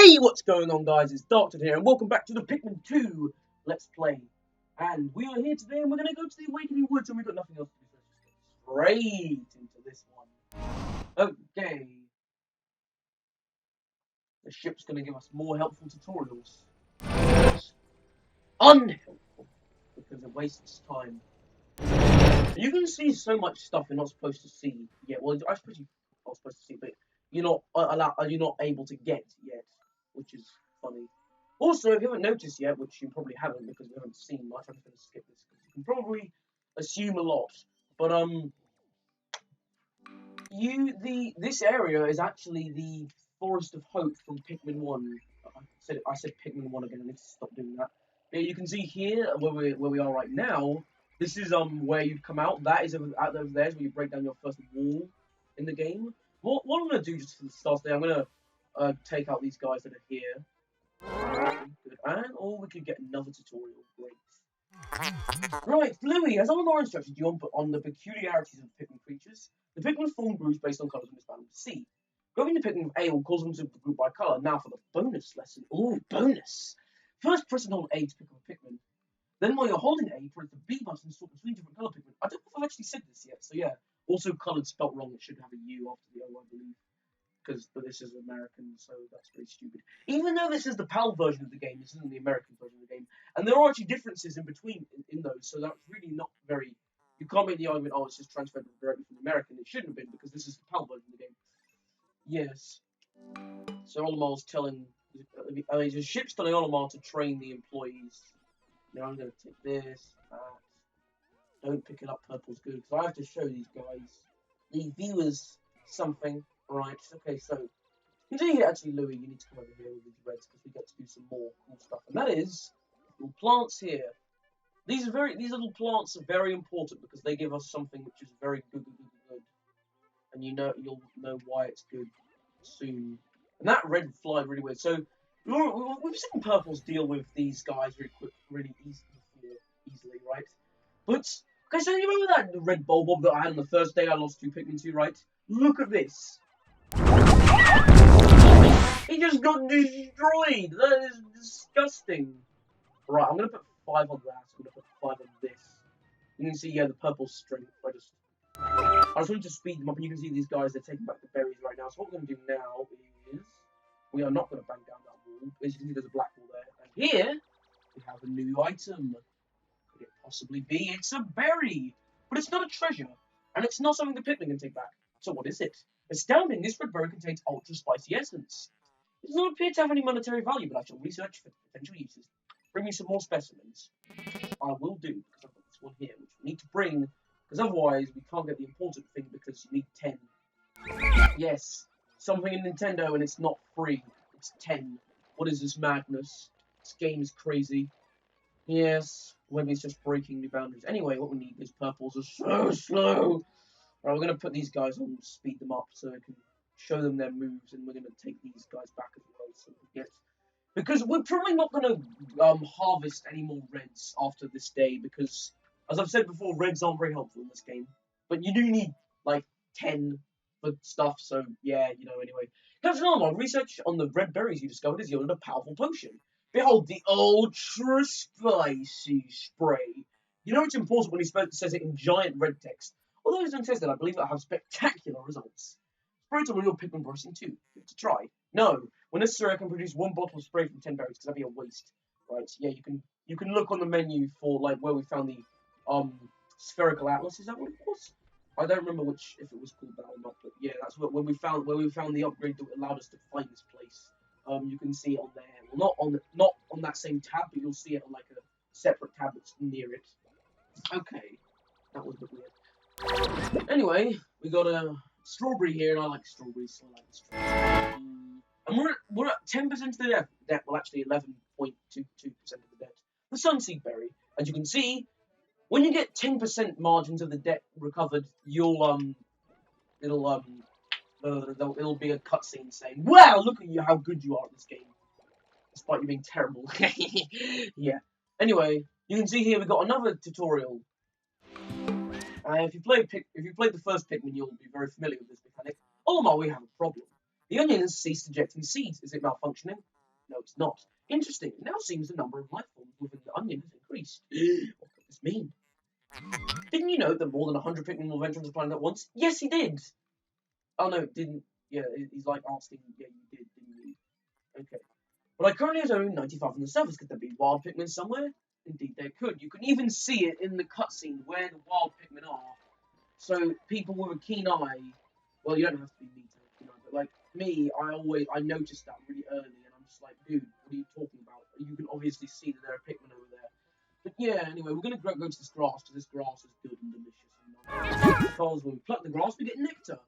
Hey, what's going on, guys? It's Doctor here, and welcome back to the Pikmin 2 Let's Play. And we are here today, and we're going to go to the Awakening Woods, and we've got nothing else to do, so let's just go straight into this one. Okay. The ship's going to give us more helpful tutorials. Unhelpful, because it wastes time. You can see so much stuff you're not supposed to see yet. Well, I suppose you're not supposed to see, but you're not able to get yet, which is funny. Also, if you haven't noticed yet, which you probably haven't because we haven't seen much, I'm just going to skip this because you can probably assume a lot. But this area is actually the Forest of Hope from Pikmin 1. I said Pikmin 1 again. I need to stop doing that. Yeah, you can see here where we are right now. This is where you come out. That is out over there is where you break down your first wall in the game. What I'm going to do just for the start today, I'm going to take out these guys that are here. Good. And we could get another tutorial. Great. Right, Louis, as Olimar instructed you on the peculiarities of Pikmin creatures, the Pikmin form groups based on colours in this battle to see. Grouping the Pikmin with A will cause them to group by colour. Now for the bonus lesson. Ooh, bonus! First, press and hold A to pick up a Pikmin. Then while you're holding A, press the B button to swap between different colour Pikmin. I don't know if I've actually said this yet, so yeah. Also, coloured spelt wrong. It should have a U after the O, I believe. But this is American, so that's very stupid. Even though this is the PAL version of the game, this isn't the American version of the game. And there are actually differences in between in those, so that's really not very... You can't make the argument, oh, it's just transferred directly from the American. It shouldn't have been, because this is the PAL version of the game. Yes. So Olimar's telling... I mean, the ship's telling Olimar to train the employees. Now I'm going to take this, that. Don't pick it up, purple's good, because I have to show these guys, the viewers, something. Right, okay, so you see here, actually, Louis, you need to come over here with these reds because we get to do some more cool stuff, and that is little plants here. These little plants are very important because they give us something which is very good, and you'll know why it's good soon. And that red flied really weird. So we've seen purples deal with these guys really easily, right? But okay, so you remember that red bulb that I had on the first day I lost 2 Pikmin to, right? Look at this. He just got destroyed! That is disgusting! Right, I'm gonna put 5 on that, I'm gonna put 5 on this. You can see, yeah, the purple strength. I just wanted to speed them up, and you can see these guys, they're taking back the berries right now. So what we're gonna do now is, we are not gonna bang down that wall. As you can see, there's a black wall there. And here, we have a new item. Could it possibly be? It's a berry! But it's not a treasure, and it's not something the Pikmin can take back. So what is it? Astounding, this red berry contains ultra spicy essence. It does not appear to have any monetary value, but I shall research for potential uses. Bring me some more specimens. I will do, because I've got this one here, which we need to bring, because otherwise we can't get the important thing, because you need 10. Yes, something in Nintendo and it's not free. It's 10. What is this madness? This game is crazy. Yes, maybe it's just breaking new boundaries. Anyway, what we need is purples are so slow. Right, we're going to put these guys on, speed them up so I can show them their moves, and we're going to take these guys back as well so we get... Because we're probably not going to harvest any more reds after this day, because, as I've said before, reds aren't very helpful in this game. But you do need, like, 10 for stuff, so yeah, anyway. Captain Olimar, research on the red berries you discovered has yielded a powerful potion. Behold, the ultra spicy spray. You know it's important when he says it in giant red text. Although it's untested, I believe it'll have spectacular results. Spray it on your Pikmin brushing too. Give it a try. No, when necessary, I can produce 1 bottle of spray from 10 berries because that'd be a waste. Right? Yeah, you can look on the menu for like where we found the spherical atlas. Is that what it was? I don't remember if it was called that or not, but yeah, that's where we found the upgrade that allowed us to find this place. You can see it on there. Well, not on that same tab, but you'll see it on like a separate tab that's near it. Okay, that was a bit weird. Anyway, we got a strawberry here, and I like strawberries, so I like the strawberries. And we're at 10% of the debt. Well, actually 11.22% of the debt. The sunseed berry, as you can see, when you get 10% margins of the debt recovered, it'll be a cutscene saying, "Wow, look at you, how good you are at this game," despite you being terrible. Yeah. Anyway, you can see here we got another tutorial. If you played the first Pikmin, you'll be very familiar with this mechanic. Olimar, we have a problem. The onion has ceased ejecting seeds. Is it malfunctioning? No, it's not. Interesting. It now seems the number of life forms within the onion has increased. What could this mean? Didn't you know that more than 100 Pikmin will venture on the planet at once? Yes, he did. Oh no, didn't. Yeah, he's like asking. Yeah, you did, didn't you? Okay. But I currently have only 95 on the surface. Could there be wild Pikmin somewhere? Indeed, there could. You can even see it in the cutscene where the wild Pikmin are. So people with a keen eye, well, you don't have to be me to have a keen eye, but like me, I noticed that really early, and I'm just like, dude, what are you talking about? You can obviously see that there are Pikmin over there. But yeah, anyway, we're gonna go to this grass because this grass is good and delicious. And because when we pluck the grass, we get nectar.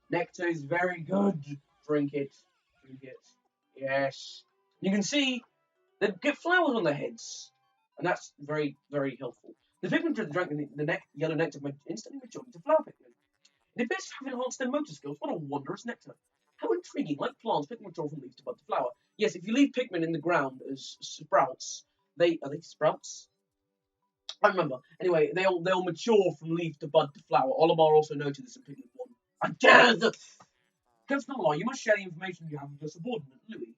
Nectar is very good. Drink it. Drink it. Yes. You can see they get flowers on their heads, and that's very, very helpful. The Pikmin drank the yellow nectar instantly matured into flower Pikmin. It appears to have enhanced their motor skills. What a wondrous nectar! How intriguing! Like plants, Pikmin mature from leaf to bud to flower. Yes, if you leave Pikmin in the ground as sprouts, are they sprouts? I don't remember. Anyway, they'll mature from leaf to bud to flower. Olimar also noted this in Pikmin 1. I dare the... Captain Olimar, you must share the information you have with your subordinate, Louis.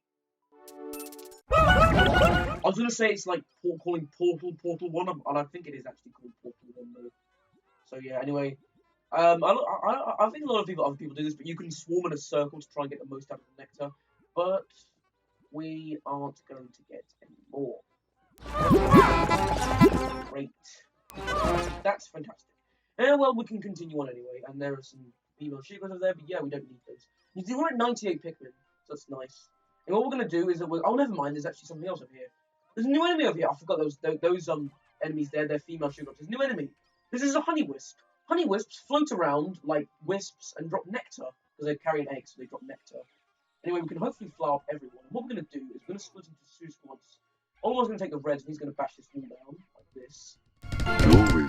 I was going to say it's like calling Portal 1, and I think it is actually called Portal 1 though. So yeah, anyway. I think a lot of other people do this, but you can swarm in a circle to try and get the most out of the nectar. But we aren't going to get any more. Great. That's fantastic. Well, we can continue on anyway, and there are some female sheepers over there, but yeah, we don't need those. You see, we're at 98 Pikmin, so that's nice. And what we're going to do is that oh, never mind, there's actually something else over here. There's a new enemy over here. I forgot those enemies there, they're female sheepers. There's a new enemy. This is a honey wisp. Honey wisps float around like wisps and drop nectar, because they carry an egg, so they drop nectar. Anyway, we can hopefully flower up everyone. And what we're going to do is we're going to split into 2 squads. Oliver's going to take the reds, and he's going to bash this wall down, like this.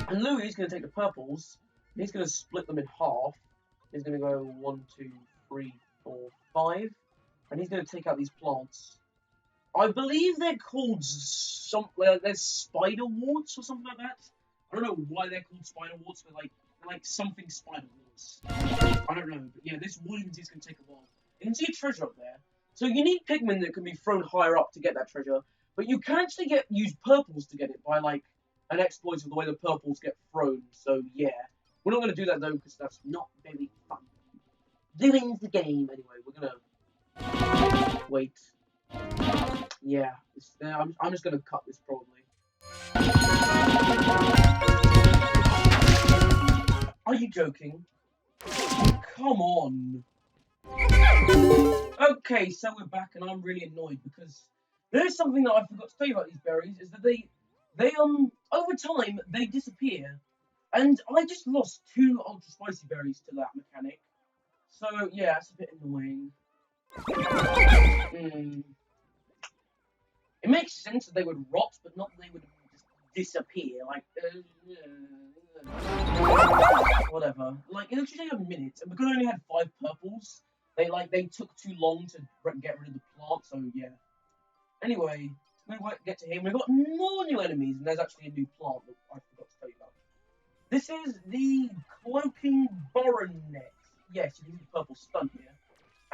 And Louis is going to take the purples, and he's going to split them in half. He's going to go 1, 2, 3, 4, 5. And he's going to take out these plants. I believe they're called they're spider warts or something like that. I don't know why they're called spider warts, but they're like something spider warts. I don't know, but yeah, this wall is going to take a while. You can see a treasure up there. So you need Pikmin that can be thrown higher up to get that treasure, but you can actually use purples to get it by like an exploit of the way the purples get thrown. So yeah, we're not going to do that though because that's not very fun. Doing the game anyway. We're gonna wait. Yeah, I'm just gonna cut this probably. Are you joking? Come on. Okay, so we're back, and I'm really annoyed because there is something that I forgot to tell you about these berries. Is that they over time they disappear, and I just lost 2 ultra spicy berries to that mechanic. So yeah, it's a bit annoying. It makes sense that they would rot, but not that they would just disappear. Like, whatever. Like, it actually took a minute, and because I only had 5 purples, they took too long to get rid of the plant. So yeah. Anyway, we won't get to him. We've got more new enemies, and there's actually a new plant that I forgot to tell you about. This is the cloaking Boronet. Yes, you can see the purple stun here.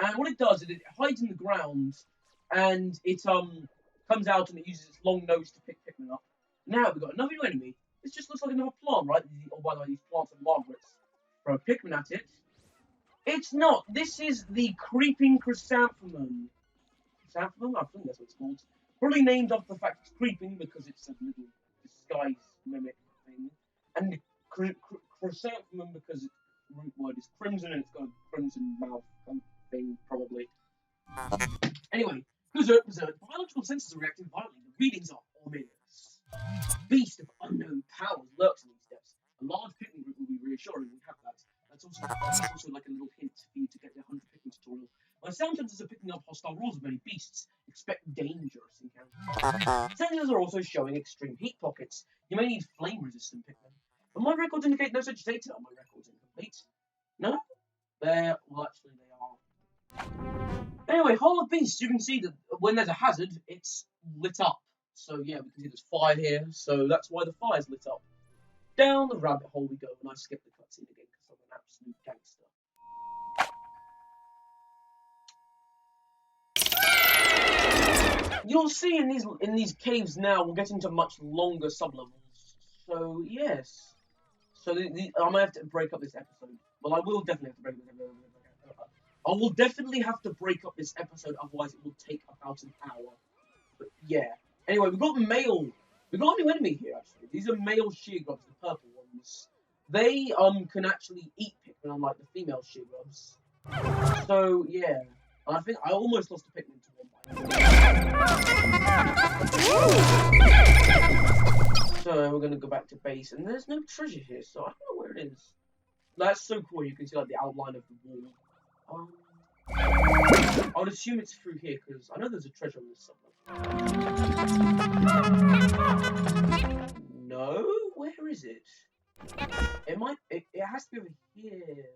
And what it does is it hides in the ground, and it comes out and it uses its long nose to pick Pikmin up. Now we've got another new enemy. This just looks like another plant, right? Oh, by the way, these plants are Margaret's. Throw a Pikmin at it. It's not. This is the creeping chrysanthemum. Chrysanthemum? I think that's what it's called. Probably named after the fact it's creeping because it's a little disguise mimic thing. And chrysanthemum because its root word is crimson and it's got a crimson mouth thing, probably. Anyway, berserk. Biological sensors are reacting violently. The readings are ominous. Beast of unknown powers lurks in these depths. A large Pikmin group will be reassuring. We have that. That's also like a little hint for you to get the 100 Pikmin tutorial. My sound sensors are picking up hostile roars of many beasts. Expect dangerous encounters. Sensors are also showing extreme heat pockets. You may need flame-resistant Pikmin. But my records indicate no such data. My records incomplete. No? Well, actually, they are. Anyway, Hall of Beasts, you can see that when there's a hazard, it's lit up. So yeah, we can see there's fire here, so that's why the fire's lit up. Down the rabbit hole we go, and I skip the cutscene again because I'm an absolute gangster. you'll see in these caves now, we'll get into much longer sublevels. So yes. So I might have to break up this episode. Well, I will definitely have to break up this episode. I will definitely have to break up this episode, otherwise it will take about an hour. But yeah. Anyway, we've got male. We've got a new enemy here, actually. These are male shear grubs, the purple ones. They can actually eat Pikmin, unlike the female shear grubs. So yeah. And I think I almost lost a Pikmin to one. So we're gonna go back to base, and there's no treasure here, so I don't know where it is. That's so cool. You can see like the outline of the wall. I would assume it's through here because I know there's a treasure on this somewhere. No, where is it? It might. It has to be over here.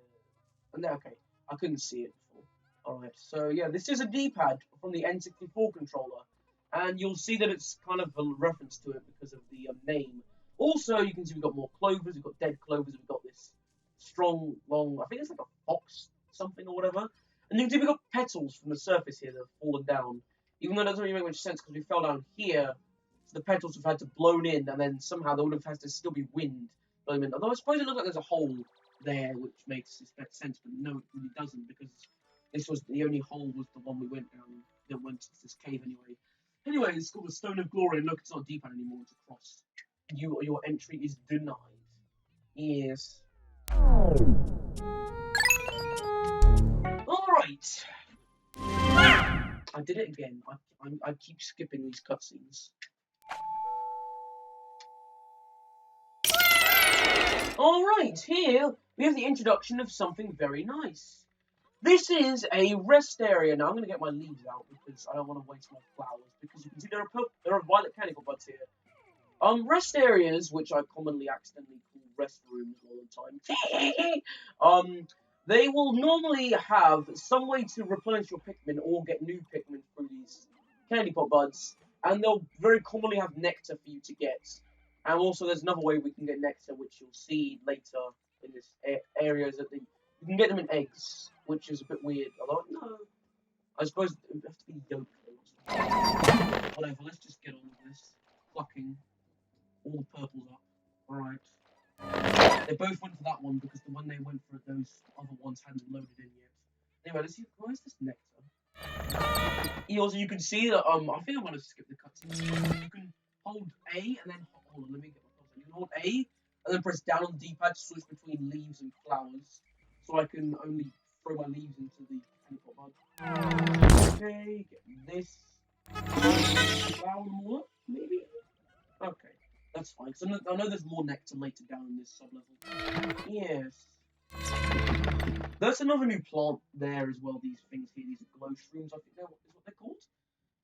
And there, okay, I couldn't see it before. All right, so yeah, this is a D-pad from the N64 controller, and you'll see that it's kind of a reference to it because of the name. Also, you can see we've got more clovers. We've got dead clovers. We've got this strong, long. I think it's like a fox something or whatever. And you can see we've got petals from the surface here that have fallen down. Even though it doesn't really make much sense because we fell down here, so the petals have had to blown in, and then somehow there would have had to still be wind blowing in. Although I suppose it looks like there's a hole there, which makes sense, but no, it really doesn't, because this was the only hole was the one we went down that went to this cave anyway. Anyway, it's called the Stone of Glory, and look, it's not a D-pad anymore, it's a cross. Your entry is denied. Yes. Alright. I did it again. I keep skipping these cutscenes. Alright, here we have the introduction of something very nice. This is a rest area. Now I'm going to get my leaves out because I don't want to waste my flowers. Because you can see there are violet canopy buds here. Rest areas, which I commonly accidentally call rest rooms all the time. They will normally have some way to replenish your Pikmin or get new Pikmin through these candy pot buds, and they'll very commonly have nectar for you to get. And also, there's another way we can get nectar, which you'll see later in this area. Is that you can get them in eggs, which is a bit weird. Although, no, I suppose it would have to be yolk. Whatever. Let's just get on with this. Plucking all the purples up. All right. They both went for that one because the one they went for, those other ones hadn't loaded in yet. Anyway, let's see. Why is this nectar? Also, you can see that. I think I want to skip the cutscene. You can hold A and then hold on. Let me get my cursor. You can hold A and then press down on the D-pad to switch between leaves and flowers. So I can only throw my leaves into the candy pot bud. Okay, get this. Flower more, maybe. Okay. That's fine, because I know there's more nectar later down in this sub-level. Yes. There's another new plant there as well, these things here, these glow shrooms, I think is what they're called.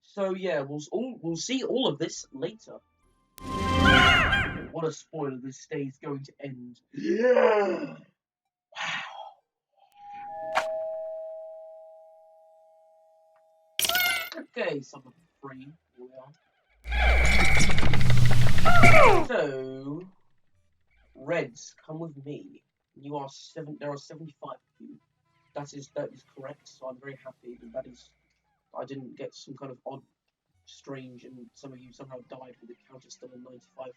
So yeah, we'll see all of this later. What a spoiler, this day is going to end. Yeah! Wow. Okay, sub-level 3, here we are. So, Reds, come with me. You are there are 75 of you. That is correct, so I'm very happy that I didn't get some kind of odd, strange, and some of you somehow died with the counter still on 95.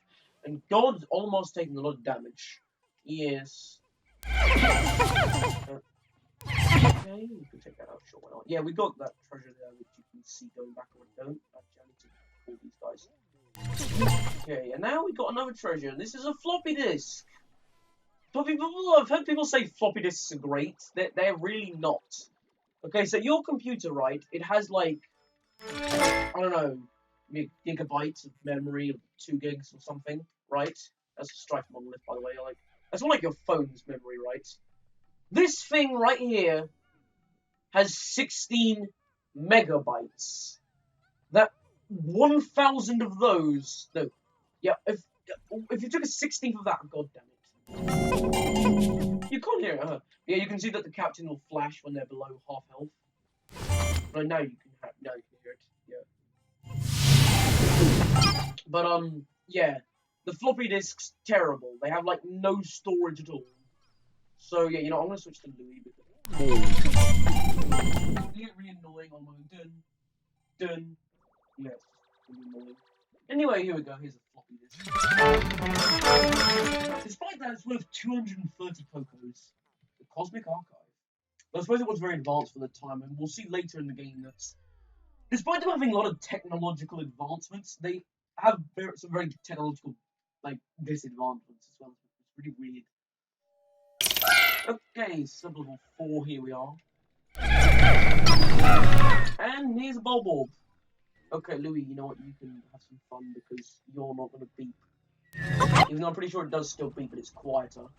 And God's almost taking a lot of damage. Yes. Okay, we can take that out, sure, why not? Yeah, we got that treasure there, which you can see going back or don't. Actually, I need to call these guys. Okay, and now we got another treasure. This is a floppy disk. I've heard people say floppy disks are great. They're really not. Okay, so your computer, right? It has like, I don't know, gigabytes of memory, or 2 gigs or something, right? That's a Strife monolith, by the way. Like, that's more like your phone's memory, right? This thing right here has 16 megabytes. That 1,000 of those, no, yeah, if you took a 16th of that, god damn it. You can't hear it, huh? Yeah, you can see that the captain will flash when they're below half health. Right now you can hear it, yeah. But, yeah, the floppy disk's terrible. They have, like, no storage at all. So, yeah, you know, I'm gonna switch to Louis because they get really annoying on my dun. Yeah, it's just annoying. Anyway, here we go. Here's a floppy disk. Despite that, it's worth 230 Pokos. The Cosmic Archive. I suppose it was very advanced for the time, and we'll see later in the game that, despite them having a lot of technological advancements, they have some very technological, like, disadvantages as well. It's pretty weird. Okay, sub-level 4, here we are. And here's a Bulborb. Okay, Louis, you know what? You can have some fun because you're not going to beep. Even though I'm pretty sure it does still beep, but it's quieter.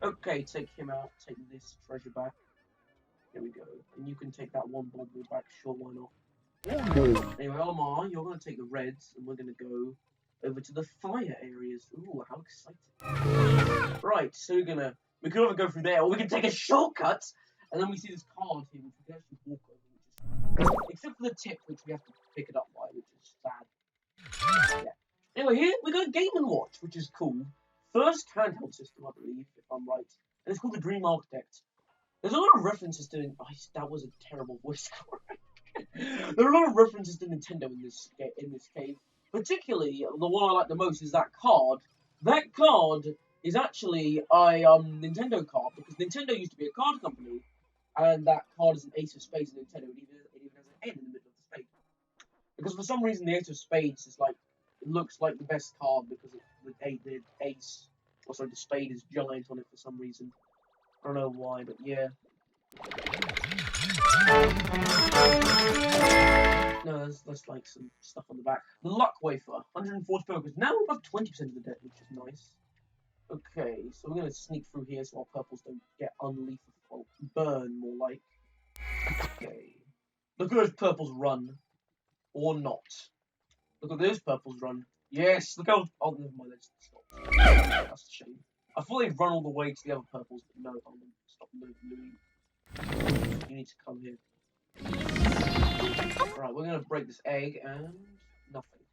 Okay, take him out. Take this treasure back. Here we go. And you can take that one Bulborb back. Sure, why not? Anyway, Omar, you're going to take the reds, and we're going to go over to the fire areas. Ooh, how exciting. Right, so we can either go through there, or we can take a shortcut, and then we see this card here, which we can actually walk over, except for the tip, which we have to pick it up by, which is sad. Yeah. Anyway, here we got a Game & Watch, which is cool. First handheld system, I believe, if I'm right. And it's called the Dream Architect. There's a lot of references to... Oh, that was a terrible voice. There are a lot of references to Nintendo in this cave. Particularly, the one I like the most is that card. That card is actually a Nintendo card, because Nintendo used to be a card company, and that card is an Ace of Spades in Nintendo. It even has an N in the middle of the spade. Because for some reason the Ace of Spades is like, it looks like the best card because the ace, or sorry, the spade is giant on it for some reason. I don't know why, but yeah. No, there's like some stuff on the back. The Luck Wafer, 140 Pokers. Now we're above 20% of the deck, which is nice. Okay, so we're gonna sneak through here so our purples don't get unleaf or burn more like. Okay. Look at those purples run. Or not. Look at those purples run. Yes, look how... Oh, never mind, they just stopped. That's a shame. I thought they'd run all the way to the other purples, but no, I'm going to stop moving. You need to come here. Right, we're going to break this egg, and... nothing.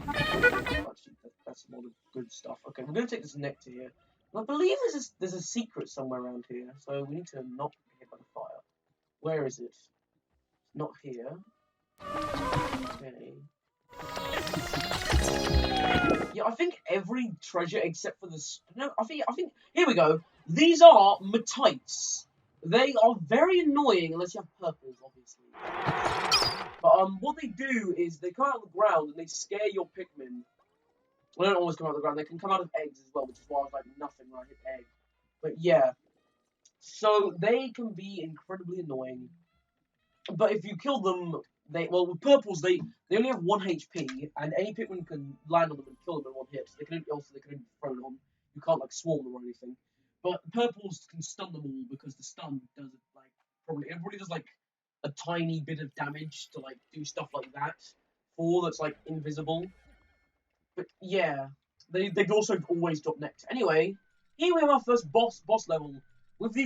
Actually, that's a lot of good stuff. Okay, we're going to take this nectar here. And I believe there's a secret somewhere around here, so we need to not get hit by the fire. Where is it? Not here. Okay. Yeah, I think every treasure except for this. No, I think here we go. These are Matites. They are very annoying unless you have purples, obviously. But what they do is they come out of the ground and they scare your Pikmin. Well, they don't always come out of the ground. They can come out of eggs as well, which is why I was like nothing when I hit egg. But yeah, so they can be incredibly annoying. But if you kill them, with purples they only have 1 HP, and any Pikmin can land on them and kill them in 1 hit. So they can be thrown on. You can't like swarm them or anything. But purples can stun them all because the stun does like probably does like a tiny bit of damage to like do stuff like that. That's like invisible. But yeah, they also always drop nectar. Anyway, here we have our first boss level. With the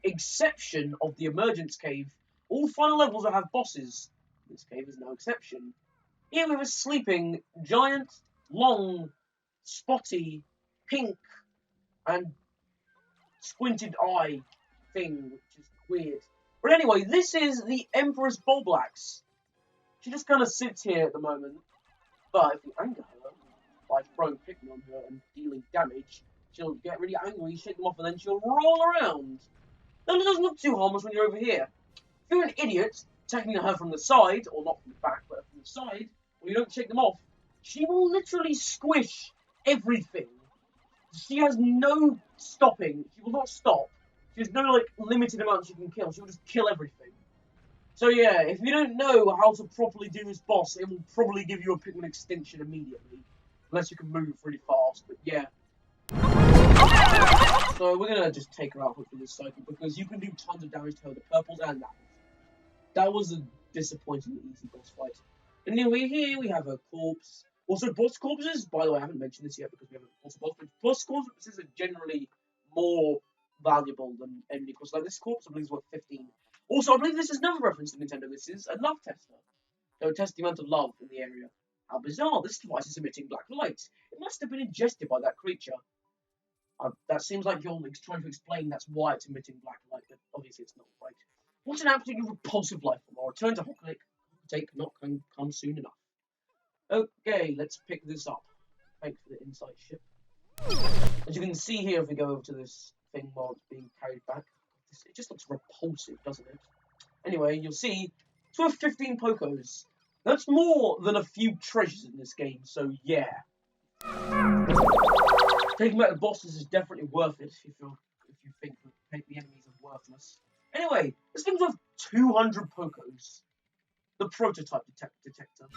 exception of the Emergence Cave, all final levels will have bosses. This cave is no exception. Here we have a sleeping, giant, long, spotty, pink, and squinted eye thing, which is weird. But anyway, this is the Empress Bulblax. She just kind of sits here at the moment. But if you anger her by throwing Pikmin on her and dealing damage, she'll get really angry, shake them off, and then she'll roll around. Then it doesn't look too harmless when you're over here. If you're an idiot, attacking her from the side, or not from the back, but from the side, or you don't shake them off, she will literally squish everything. She has no stopping. She will not stop. She has no, like, limited amount she can kill. She will just kill everything. So yeah, if you don't know how to properly do this boss, it will probably give you a Pikmin extinction immediately. Unless you can move really fast, but yeah. So we're gonna just take her out hopefully this cycle, because you can do tons of damage to her, the purples and that. That was a disappointingly easy boss fight. And anyway, here we have a corpse. Also, boss corpses, by the way, I haven't mentioned this yet because we haven't also boss, but boss corpses are generally more valuable than enemy corpses. Like this corpse, I believe, is worth 15. Also, I believe this is another reference to Nintendo. This is a love tester. They will test the amount of love in the area. How bizarre, this device is emitting black light. It must have been ingested by that creature. That seems like you're trying to explain that's why it's emitting black light, but obviously it's not right. What an absolutely repulsive life form. I'll return to Hocknick take not come soon enough. Okay, let's pick this up. Thanks for the insight ship. As you can see here, if we go over to this thing while it's being carried back, it just looks repulsive, doesn't it? Anyway, you'll see it's worth 15 Pokos. That's more than a few treasures in this game, so yeah. Taking back the bosses is definitely worth it if you think that the enemies are worthless. Anyway, this thing's worth 200 Pokos. The prototype detector.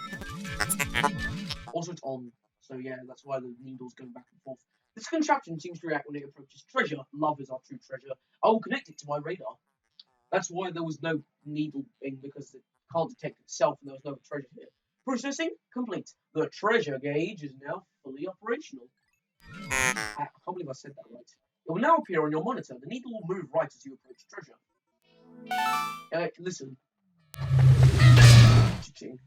Also, it's on, so yeah, that's why the needle's going back and forth. This contraption seems to react when it approaches treasure. Love is our true treasure. I will connect it to my radar. That's why there was no needle thing, because it can't detect itself and there was no treasure here. Processing complete. The treasure gauge is now fully operational. I can't believe I said that right. It will now appear on your monitor. The needle will move right as you approach treasure. Listen. Cha-ching.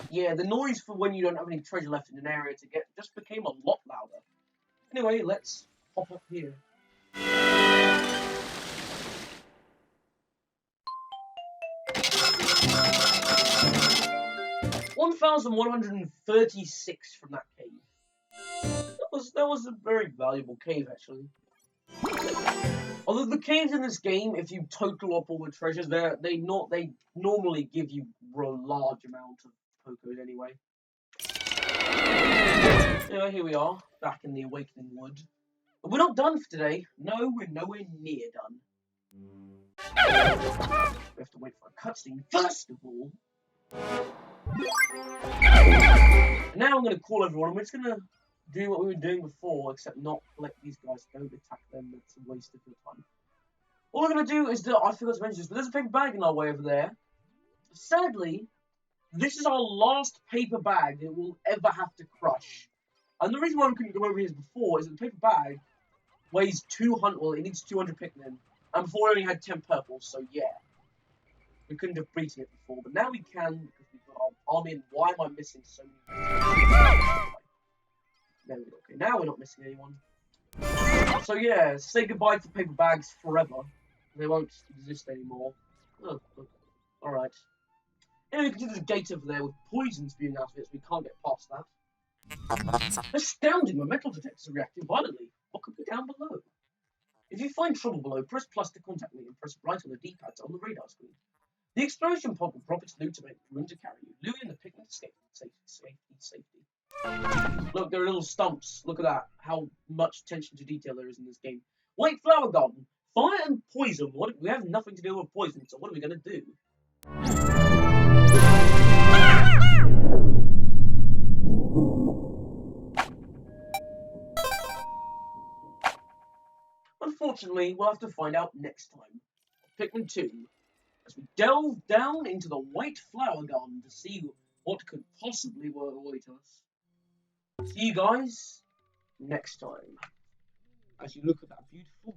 Yeah, the noise for when you don't have any treasure left in an area to get just became a lot louder. Anyway, let's hop up here. 1,136 from that cave. That was a very valuable cave, actually. Although the caves in this game, if you total up all the treasures, they normally give you a large amount of Pokos anyway. Yeah, here we are, back in the Awakening Wood. But we're not done for today. No, we're nowhere near done. We have to wait for a cutscene first of all. And now I'm going to call everyone. We're just going to do what we were doing before, except not let these guys go. Attack them. It's a waste of your time. All I'm going to do is I forgot to mention this, but there's a paper bag in our way over there. Sadly, this is our last paper bag that we'll ever have to crush. And the reason why we couldn't go over here before is that the paper bag weighs 200. Well, it needs 200 Pikmin, and before we only had 10 purples. So yeah, we couldn't have beaten it before, but now we can because we've got our army. And why am I missing so many? There we go. Okay, now we're not missing anyone. So yeah, say goodbye to paper bags forever. They won't exist anymore. Oh, alright. Anyway, you can see there's a gate over there with poison spewing out of it, so we can't get past that. Astounding! My metal detectors are reacting violently. What could be down below? If you find trouble below, press plus to contact me and press right on the D-pad on the radar screen. The explosion pod will drop its loot to make room to carry you. Louie and the Pikmin escape. Safety. Look, there are little stumps. Look at that. How much attention to detail there is in this game. White Flower Garden. Fire and poison. We have nothing to do with poison, so what are we going to do? Unfortunately, we'll have to find out next time. Pikmin 2. As we delve down into the White Flower Garden to see what could possibly await us. See you guys next time as you look at that beautiful